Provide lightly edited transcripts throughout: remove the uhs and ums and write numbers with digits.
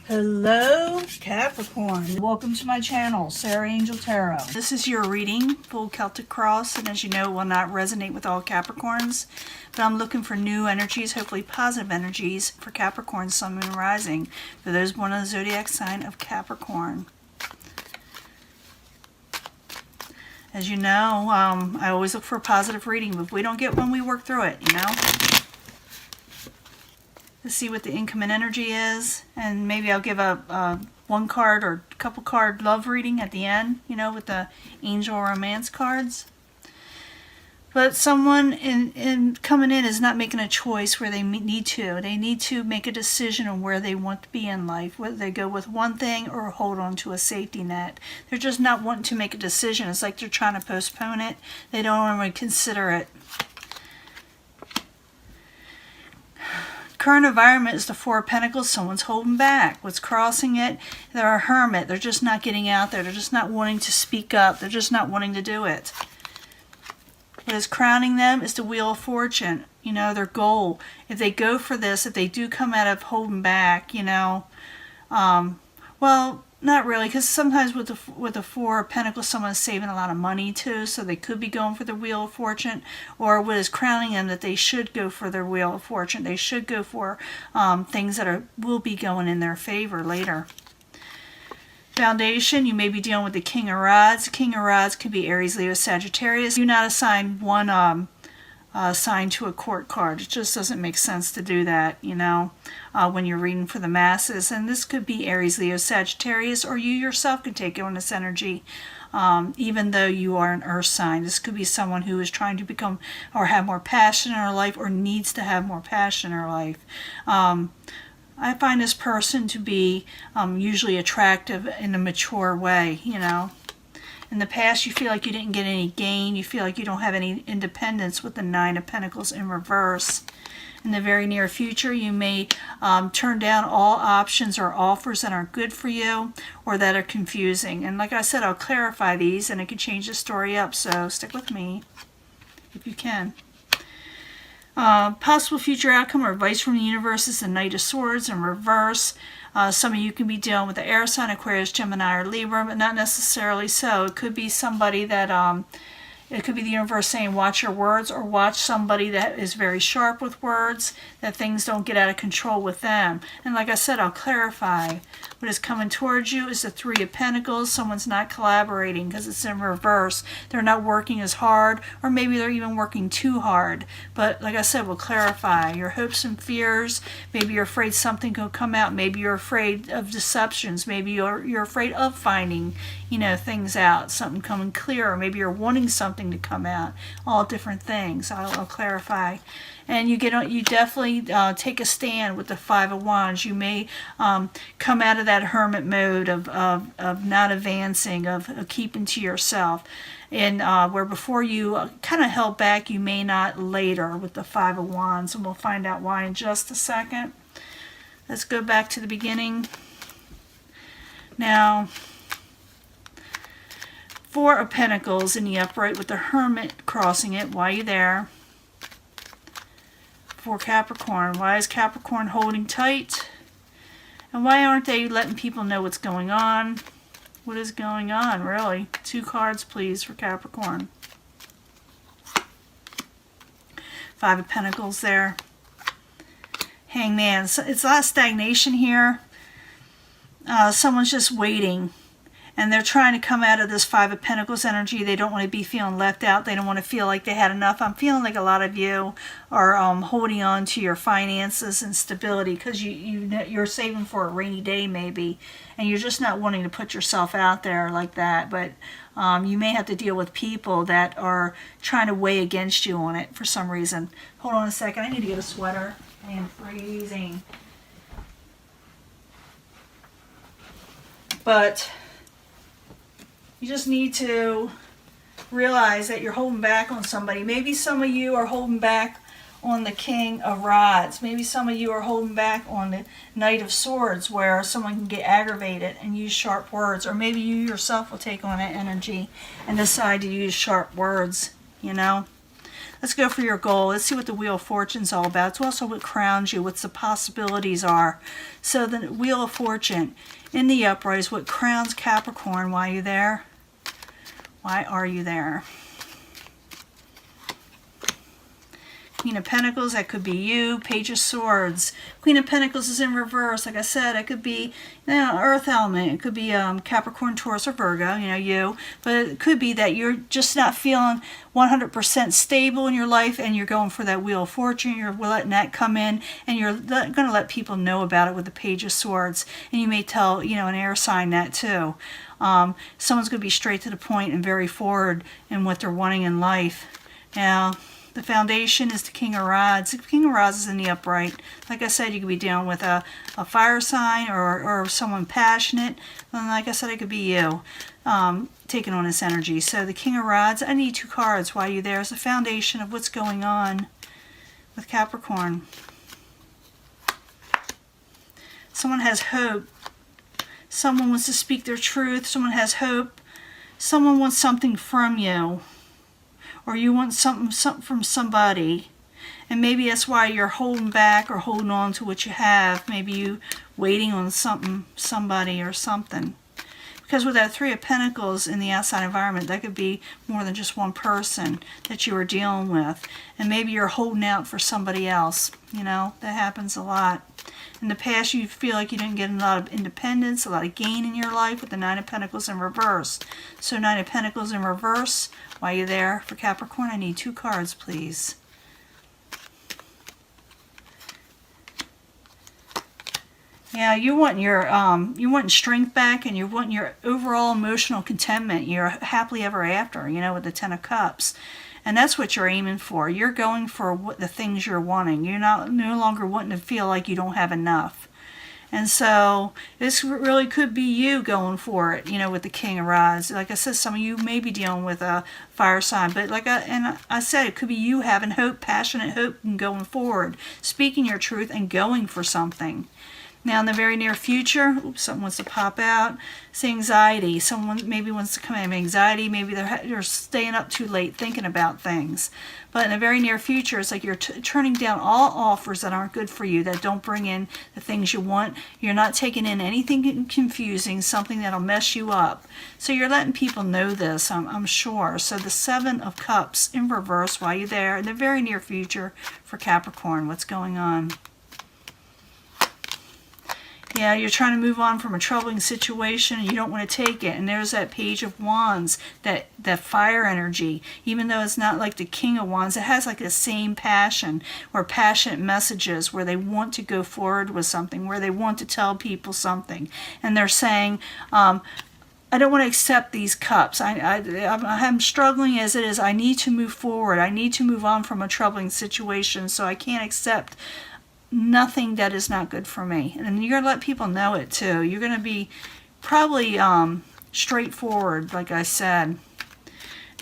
Hello Capricorn, welcome to my channel, Sarah Angel Tarot. This is your reading, full Celtic cross, and as you know it will not resonate with all Capricorns, but I'm looking for new energies, hopefully positive energies for Capricorn, Sun, Moon, Rising, for those born in the zodiac sign of Capricorn. As you know, I always look for a positive reading, but if we don't get one, we work through it, you know. To see what the incoming energy is, and maybe I'll give a one card or couple card love reading at the end, you know, with the angel romance cards. But someone in coming in is not making a choice where they need to. They need to make a decision on where they want to be in life, whether they go with one thing or hold on to a safety net. They're just not wanting to make a decision. It's like they're trying to postpone it. They don't want to consider it. Current environment is the Four of Pentacles. Someone's holding back. What's crossing it? They're a hermit. They're just not getting out there. They're just not wanting to speak up. They're just not wanting to do it. What is crowning them is the Wheel of Fortune. You know, their goal. If they go for this, if they do come out of holding back, you know, well, not really, because sometimes with the Four of Pentacles, someone's saving a lot of money too, so they could be going for the Wheel of Fortune, or what is crowning them that they should go for their Wheel of Fortune. They should go for things that will be going in their favor later. Foundation, you may be dealing with the King of Rods. The King of Rods could be Aries, Leo, Sagittarius. Do not assign one sign to a court card. It just doesn't make sense to do that, you know, when you're reading for the masses. And this could be Aries, Leo, Sagittarius, or you yourself can take on this energy, even though you are an earth sign. This could be someone who is trying to become or have more passion in her life, or needs to have more passion in her life. I find this person to be usually attractive in a mature way, you know. In the past, you feel like you didn't get any gain. You feel like you don't have any independence with the Nine of Pentacles in reverse. In the very near future, you may turn down all options or offers that aren't good for you or that are confusing. And like I said, I'll clarify these and it can change the story up. So stick with me if you can. Possible future outcome or advice from the universe is the Knight of Swords in reverse. Some of you can be dealing with the air sign, Aquarius, Gemini, or Libra, but not necessarily so. It could be somebody that, it could be the universe saying watch your words, or watch somebody that is very sharp with words, that things don't get out of control with them. And like I said, I'll clarify. What is coming towards you is the Three of Pentacles. Someone's not collaborating because it's in reverse. They're not working as hard, or maybe they're even working too hard. But like I said, we'll clarify. Your hopes and fears, maybe you're afraid something will come out. Maybe you're afraid of deceptions. Maybe you're afraid of finding, you know, things out, something coming clear. Or maybe you're wanting something to come out. All different things. I'll clarify. And you definitely take a stand with the Five of Wands. You may come out of that hermit mode of not advancing, of keeping to yourself. And where before you kind of held back, you may not later with the Five of Wands. And we'll find out why in just a second. Let's go back to the beginning. Now, Four of Pentacles in the upright with the Hermit crossing it. Why are you there? For Capricorn. Why is Capricorn holding tight? And why aren't they letting people know what's going on? What is going on, really? Two cards, please, for Capricorn. Five of Pentacles there. Hangman. So it's a lot of stagnation here. Someone's just waiting. And they're trying to come out of this Five of Pentacles energy. They don't want to be feeling left out. They don't want to feel like they had enough. I'm feeling like a lot of you are holding on to your finances and stability because you're saving for a rainy day maybe. And you're just not wanting to put yourself out there like that. But you may have to deal with people that are trying to weigh against you on it for some reason. Hold on a second. I need to get a sweater. I am freezing. But you just need to realize that you're holding back on somebody. Maybe some of you are holding back on the King of Rods. Maybe some of you are holding back on the Knight of Swords, where someone can get aggravated and use sharp words. Or maybe you yourself will take on that energy and decide to use sharp words, you know. Let's go for your goal. Let's see what the Wheel of Fortune's all about. It's also what crowns you, what the possibilities are. So the Wheel of Fortune in the upright is what crowns Capricorn. Why are you there? Why are you there? Queen of Pentacles, that could be you. Page of Swords. Queen of Pentacles is in reverse. Like I said, it could be Earth element. It could be Capricorn, Taurus, or Virgo, you. But it could be that you're just not feeling 100% stable in your life and you're going for that Wheel of Fortune. You're letting that come in and you're going to let people know about it with the Page of Swords. And you may tell, an air sign that too. Someone's going to be straight to the point and very forward in what they're wanting in life. Now, the foundation is the King of Rods. The King of Rods is in the upright. Like I said, you could be dealing with a fire sign or someone passionate. And like I said, it could be you taking on this energy. So the King of Rods, I need 2 cards. Why are you there? It's the foundation of what's going on with Capricorn. Someone has hope. Someone wants to speak their truth. Someone has hope. Someone wants something from you. Or you want something from somebody. And maybe that's why you're holding back or holding on to what you have. Maybe you waiting on somebody or something. Because with that 3 of Pentacles in the outside environment, that could be more than just one person that you are dealing with. And maybe you're holding out for somebody else. That happens a lot. In the past, you feel like you didn't get a lot of independence, a lot of gain in your life with the 9 of Pentacles in reverse. So 9 of Pentacles in reverse. Why are you there for Capricorn? I need 2 cards, please. Yeah, you want your strength back, and you want your overall emotional contentment. You're happily ever after, with the 10 of Cups. And that's what you're aiming for. You're going for the things you're wanting. You're no longer wanting to feel like you don't have enough. And so this really could be you going for it, with the King of Rods. Like I said, some of you may be dealing with a fire sign, but I said, it could be you having hope, passionate hope, and going forward, speaking your truth and going for something. Now, in the very near future, something wants to pop out. It's anxiety. Someone maybe wants to come in with anxiety. Maybe they're staying up too late thinking about things. But in the very near future, it's like you're turning down all offers that aren't good for you, that don't bring in the things you want. You're not taking in anything confusing, something that'll mess you up. So you're letting people know this, I'm sure. So the 7 of Cups in reverse, while you're there, in the very near future for Capricorn, what's going on? Yeah, you're trying to move on from a troubling situation and you don't want to take it. And there's that Page of Wands, that fire energy. Even though it's not like the King of Wands, it has like the same passion or passionate messages where they want to go forward with something, where they want to tell people something. And they're saying, I don't want to accept these cups. I'm struggling as it is. I need to move forward. I need to move on from a troubling situation, so I can't accept nothing that is not good for me. And you're going to let people know it too. You're going to be probably straightforward, like I said.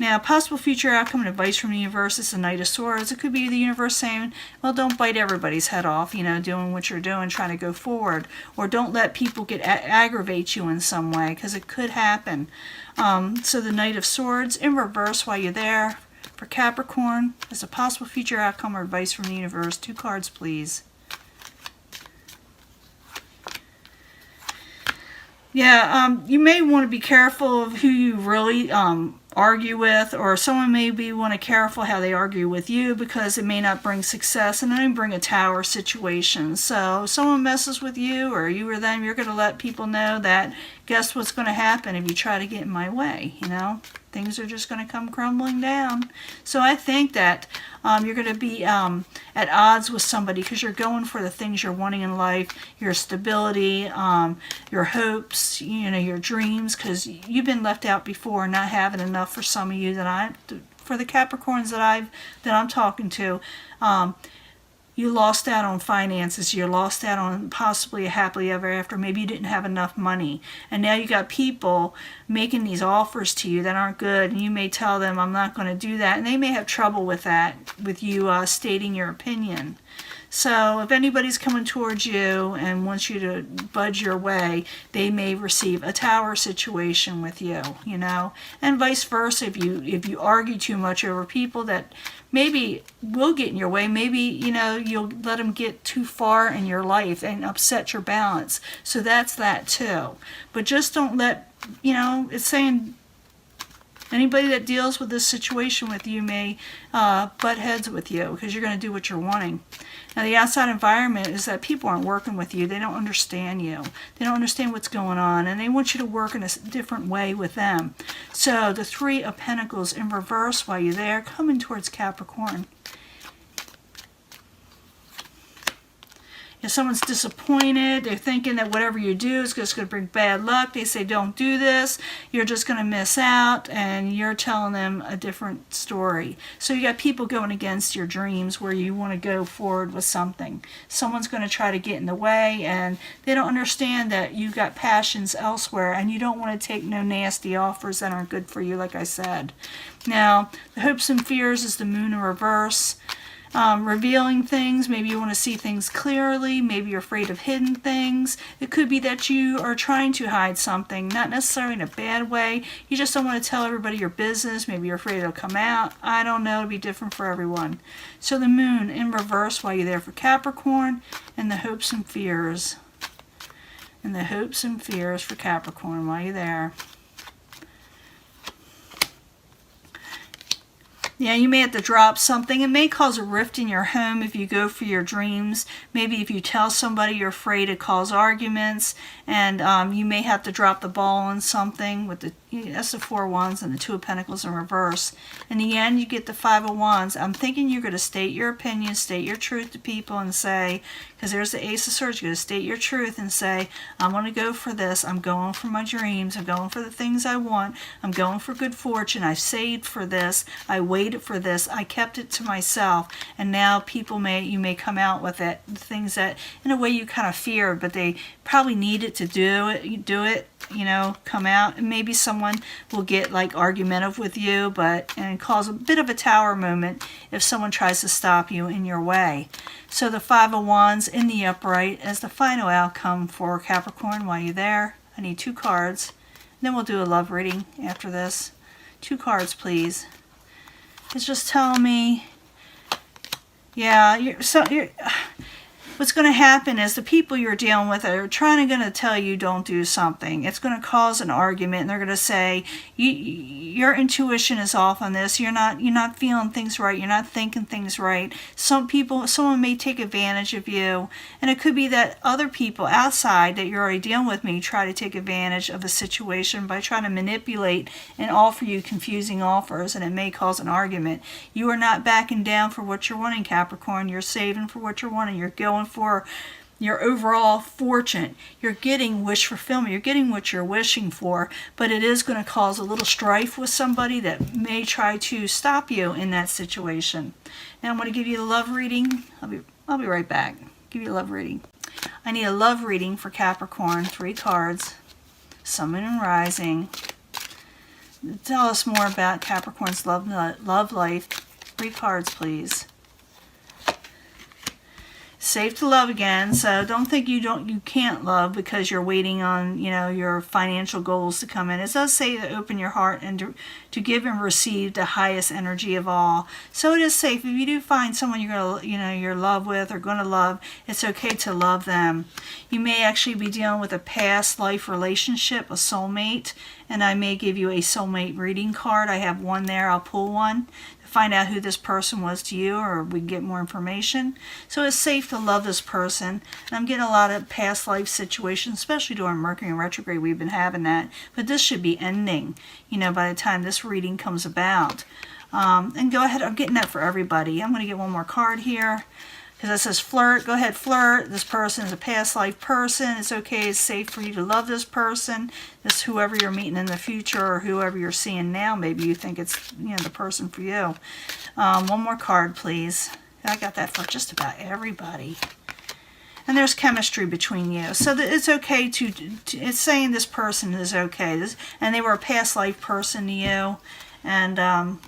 Now, possible future outcome and advice from the universe is the Knight of Swords. It could be the universe saying, well, don't bite everybody's head off, doing what you're doing, trying to go forward. Or don't let people aggravate you in some way, because it could happen. So the Knight of Swords in reverse while you're there for Capricorn is a possible future outcome or advice from the universe. 2 cards, please. Yeah, you may want to be careful of who you really argue with, or someone may want to be careful how they argue with you, because it may not bring success, and it may bring a tower situation. So if someone messes with you, or you or them, you're going to let people know that, guess what's going to happen if you try to get in my way, Things are just going to come crumbling down. So I think that you're going to be at odds with somebody, because you're going for the things you're wanting in life, your stability, your hopes, your dreams, because you've been left out before, not having enough for some of you for the Capricorns that I'm talking to. You lost out on finances. You lost out on possibly a happily ever after. Maybe you didn't have enough money. And now you got people making these offers to you that aren't good. And you may tell them, I'm not going to do that. And they may have trouble with that, with you stating your opinion. So if anybody's coming towards you and wants you to budge your way, they may receive a tower situation with you, you know, and vice versa. If you argue too much over people that maybe will get in your way, maybe, you know, you'll let them get too far in your life and upset your balance. So that's that too. But just don't let, you know, it's saying anybody that deals with this situation with you may butt heads with you because you're going to do what you're wanting. Now, the outside environment is that people aren't working with you. They don't understand you. They don't understand what's going on, and they want you to work in a different way with them. So the Three of Pentacles in reverse while you're there, coming towards Capricorn. If someone's disappointed, they're thinking that whatever you do is just going to bring bad luck. They say, don't do this. You're just going to miss out, and you're telling them a different story. So you got people going against your dreams where you want to go forward with something. Someone's going to try to get in the way, and they don't understand that you've got passions elsewhere, and you don't want to take no nasty offers that aren't good for you, like I said. Now, the hopes and fears is the Moon in reverse. Revealing things, maybe you want to see things clearly, maybe you're afraid of hidden things. It could be that you are trying to hide something, not necessarily in a bad way. You just don't want to tell everybody your business, maybe you're afraid it'll come out. I don't know, it'll be different for everyone. So the Moon in reverse while you're there for Capricorn, and the hopes and fears. And the hopes and fears for Capricorn while you're there. Yeah, you may have to drop something. It may cause a rift in your home if you go for your dreams. Maybe if you tell somebody you're afraid it cause arguments, and you may have to drop the ball on something with the that's the Four of Wands and the Two of Pentacles in reverse. In the end, you get the Five of Wands. I'm thinking you're going to state your opinion, state your truth to people and say, because there's the Ace of Swords, you're going to state your truth and say, I'm going to go for this. I'm going for my dreams. I'm going for the things I want. I'm going for good fortune. I saved for this. I waited for this. I kept it to myself. And now you may come out with it, things that in a way you kind of feared, but they probably needed to do it, you know, come out. And maybe someone will get like argumentative with you, and cause a bit of a tower moment if someone tries to stop you in your way. So the Five of Wands in the upright as the final outcome for Capricorn while you're there. I need 2 cards. And then we'll do a love reading after this. 2 cards, please. It's just telling me, yeah, what's going to happen is the people you're dealing with are going to tell you don't do something. It's going to cause an argument, and they're going to say your intuition is off on this. You're not feeling things right. You're not thinking things right. Someone may take advantage of you, and it could be that other people outside that you're already dealing with may try to take advantage of the situation by trying to manipulate and offer you confusing offers, and it may cause an argument. You are not backing down for what you're wanting, Capricorn. You're saving for what you're wanting. You're going for your overall fortune. You're getting wish fulfillment. You're getting what you're wishing for, but it is going to cause a little strife with somebody that may try to stop you in that situation. Now I'm going to give you a love reading. I'll be right back. Give you a love reading. I need a love reading for Capricorn. 3 cards. Sun, Moon, and Rising. Tell us more about Capricorn's love life. 3 cards, please. Safe to love again, so don't think you can't love because you're waiting on, you know, your financial goals to come in. It does say to open your heart and to give and receive the highest energy of all. So it is safe. If you do find someone you're in love with or going to love, it's okay to love them. You may actually be dealing with a past life relationship, a soulmate, and I may give you a soulmate reading card. I have one there. I'll pull one. Find out who this person was to you, or we can get more information. So it's safe to love this person. And I'm getting a lot of past life situations, especially during Mercury in retrograde. We've been having that, but this should be ending, you know, by the time this reading comes about. And go ahead, I'm getting that for everybody. I'm going to get one more card here because it says flirt. Go ahead, flirt. This person is a past life person. It's okay. It's safe for you to love this person. This whoever you're meeting in the future or whoever you're seeing now. Maybe you think it's, you know, the person for you. One more card, please. I got that for just about everybody. And there's chemistry between you. So that it's okay it's saying this person is okay. And they were a past life person to you. And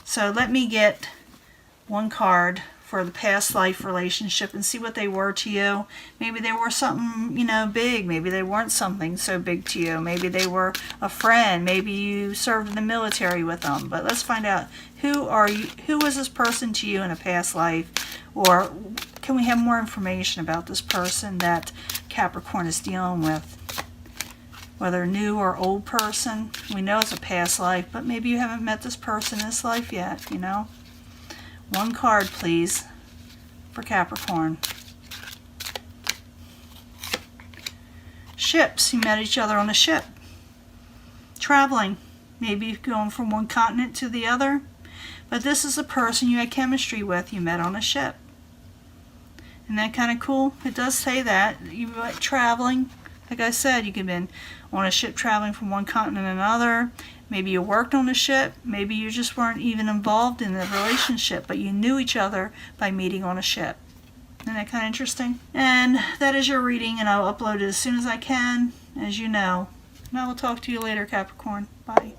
so let me get one card for the past life relationship and see what they were to you. Maybe they were something, you know, big. Maybe they weren't something so big to you. Maybe they were a friend. Maybe you served in the military with them. But let's find out, who are you? Who was this person to you in a past life? Or can we have more information about this person that Capricorn is dealing with? Whether new or old person, we know it's a past life, but maybe you haven't met this person in this life yet, you know? One card, please, for Capricorn. Ships. You met each other on a ship. Traveling. Maybe going from one continent to the other. But this is a person you had chemistry with. You met on a ship. Isn't that kind of cool? It does say that. You went traveling. Like I said, you could have been on a ship traveling from one continent to another. Maybe you worked on a ship. Maybe you just weren't even involved in the relationship, but you knew each other by meeting on a ship. Isn't that kind of interesting? And that is your reading, and I'll upload it as soon as I can, as you know. And I will talk to you later, Capricorn. Bye.